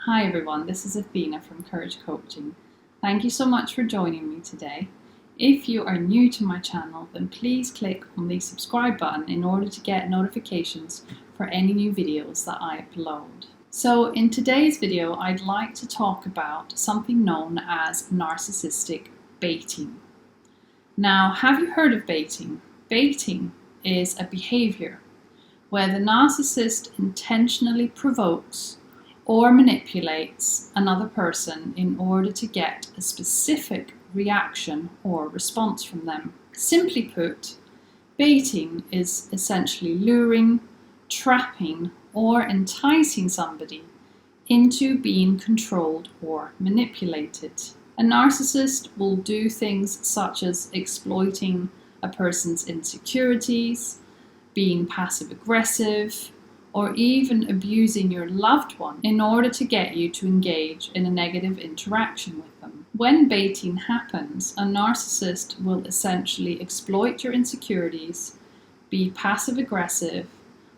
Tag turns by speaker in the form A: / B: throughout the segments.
A: Hi everyone, this is Athena from Courage Coaching. Thank you so much for joining me today. If you are new to my channel, then please click on the subscribe button in order to get notifications for any new videos that I upload. So in today's video, I'd like to talk about something known as narcissistic baiting. Now, have you heard of baiting? Baiting is a behavior where the narcissist intentionally provokes or manipulates another person in order to get a specific reaction or response from them. Simply put, baiting is essentially luring, trapping, or enticing somebody into being controlled or manipulated. A narcissist will do things such as exploiting a person's insecurities, being passive-aggressive, or even abusing your loved one in order to get you to engage in a negative interaction with them. When baiting happens, a narcissist will essentially exploit your insecurities, be passive-aggressive,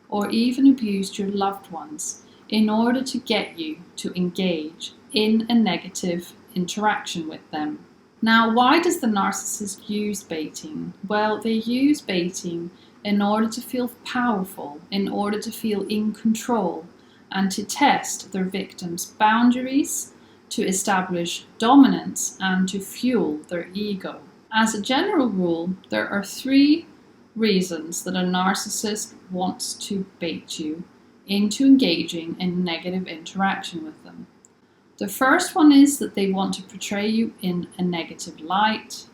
A: or even abuse your loved ones in order to get you to engage in a negative interaction with them. Now, why does the narcissist use baiting? Well, they use baiting in order to feel powerful, in order to feel in control, and to test their victims' boundaries, to establish dominance, and to fuel their ego. As a general rule, there are 3 reasons that a narcissist wants to bait you into engaging in negative interaction with them. The first one is that they want to portray you in a negative light.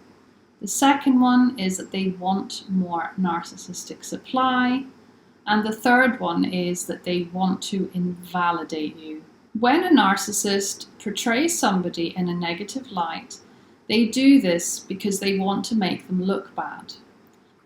A: The second one is that they want more narcissistic supply. And the third one is that they want to invalidate you. When a narcissist portrays somebody in a negative light, they do this because they want to make them look bad.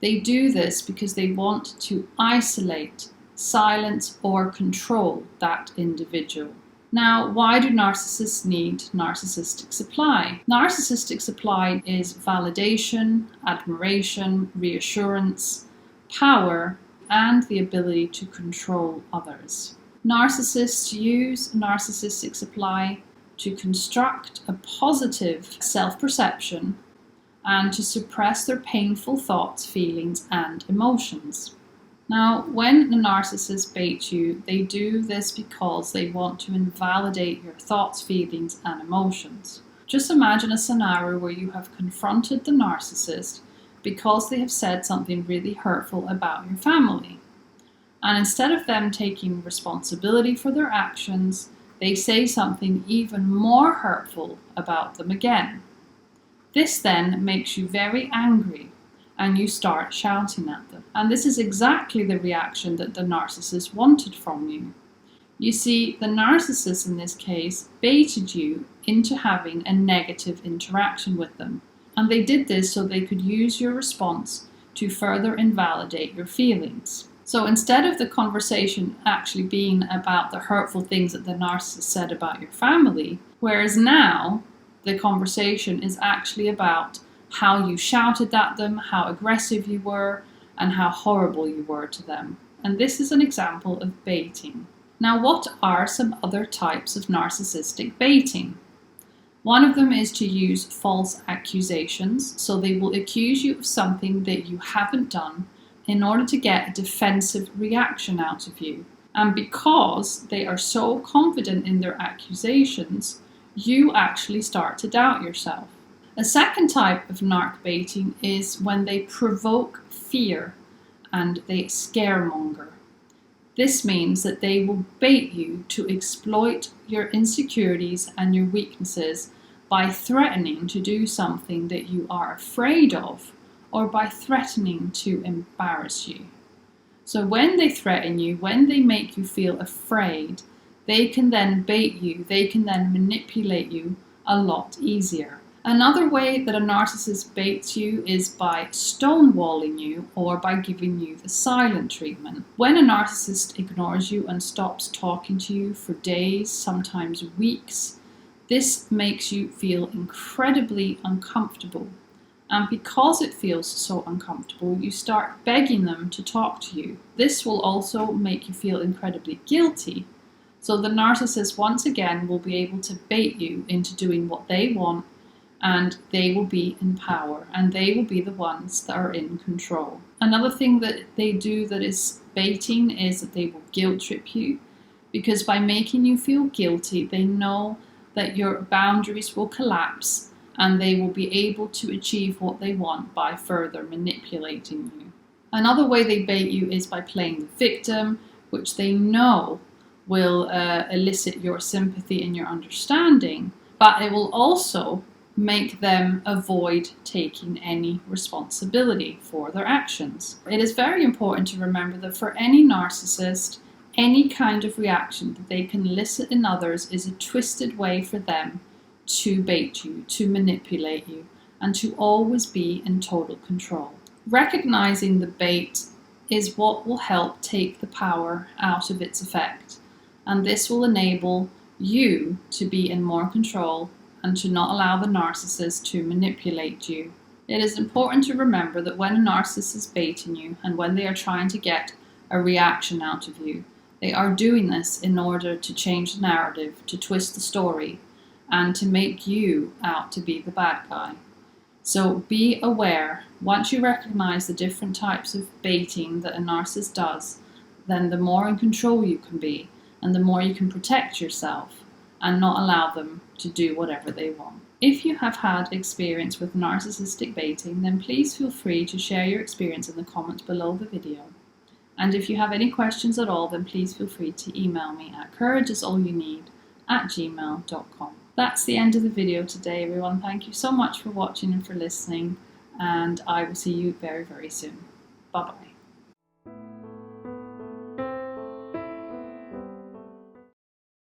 A: They do this because they want to isolate, silence, or control that individual. Now, why do narcissists need narcissistic supply? Narcissistic supply is validation, admiration, reassurance, power, and the ability to control others. Narcissists use narcissistic supply to construct a positive self-perception and to suppress their painful thoughts, feelings, and emotions. Now, when the narcissist baits you, they do this because they want to invalidate your thoughts, feelings, and emotions. Just imagine a scenario where you have confronted the narcissist because they have said something really hurtful about your family. And instead of them taking responsibility for their actions, they say something even more hurtful about them again. This then makes you very angry, and you start shouting at them. And this is exactly the reaction that the narcissist wanted from you. You see, the narcissist in this case baited you into having a negative interaction with them. And they did this so they could use your response to further invalidate your feelings. So instead of the conversation actually being about the hurtful things that the narcissist said about your family, whereas now the conversation is actually about how you shouted at them, how aggressive you were, and how horrible you were to them. And this is an example of baiting. Now, what are some other types of narcissistic baiting? One of them is to use false accusations. So they will accuse you of something that you haven't done in order to get a defensive reaction out of you. And because they are so confident in their accusations, you actually start to doubt yourself. A second type of narc baiting is when they provoke fear and they scaremonger. This means that they will bait you to exploit your insecurities and your weaknesses by threatening to do something that you are afraid of, or by threatening to embarrass you. So when they threaten you, when they make you feel afraid, they can then bait you, they can then manipulate you a lot easier. Another way that a narcissist baits you is by stonewalling you or by giving you the silent treatment. When a narcissist ignores you and stops talking to you for days, sometimes weeks, this makes you feel incredibly uncomfortable. And because it feels so uncomfortable, you start begging them to talk to you. This will also make you feel incredibly guilty. So the narcissist, once again, will be able to bait you into doing what they want, and they will be in power, and they will be the ones that are in control. Another thing that they do that is baiting is that they will guilt trip you, because by making you feel guilty, they know that your boundaries will collapse and they will be able to achieve what they want by further manipulating you. Another way they bait you is by playing the victim, which they know will elicit your sympathy and your understanding, but it will also make them avoid taking any responsibility for their actions. It is very important to remember that for any narcissist, any kind of reaction that they can elicit in others is a twisted way for them to bait you, to manipulate you, and to always be in total control. Recognizing the bait is what will help take the power out of its effect, and this will enable you to be in more control and to not allow the narcissist to manipulate you. It is important to remember that when a narcissist is baiting you and when they are trying to get a reaction out of you, they are doing this in order to change the narrative, to twist the story, and to make you out to be the bad guy. So be aware. Once you recognize the different types of baiting that a narcissist does, then the more in control you can be, and the more you can protect yourself and not allow them to do whatever they want. If you have had experience with narcissistic baiting, then please feel free to share your experience in the comments below the video. And if you have any questions at all, then please feel free to email me at courageisallyouneed@gmail.com. That's the end of the video today, everyone. Thank you so much for watching and for listening, and I will see you very, very soon. Bye-bye.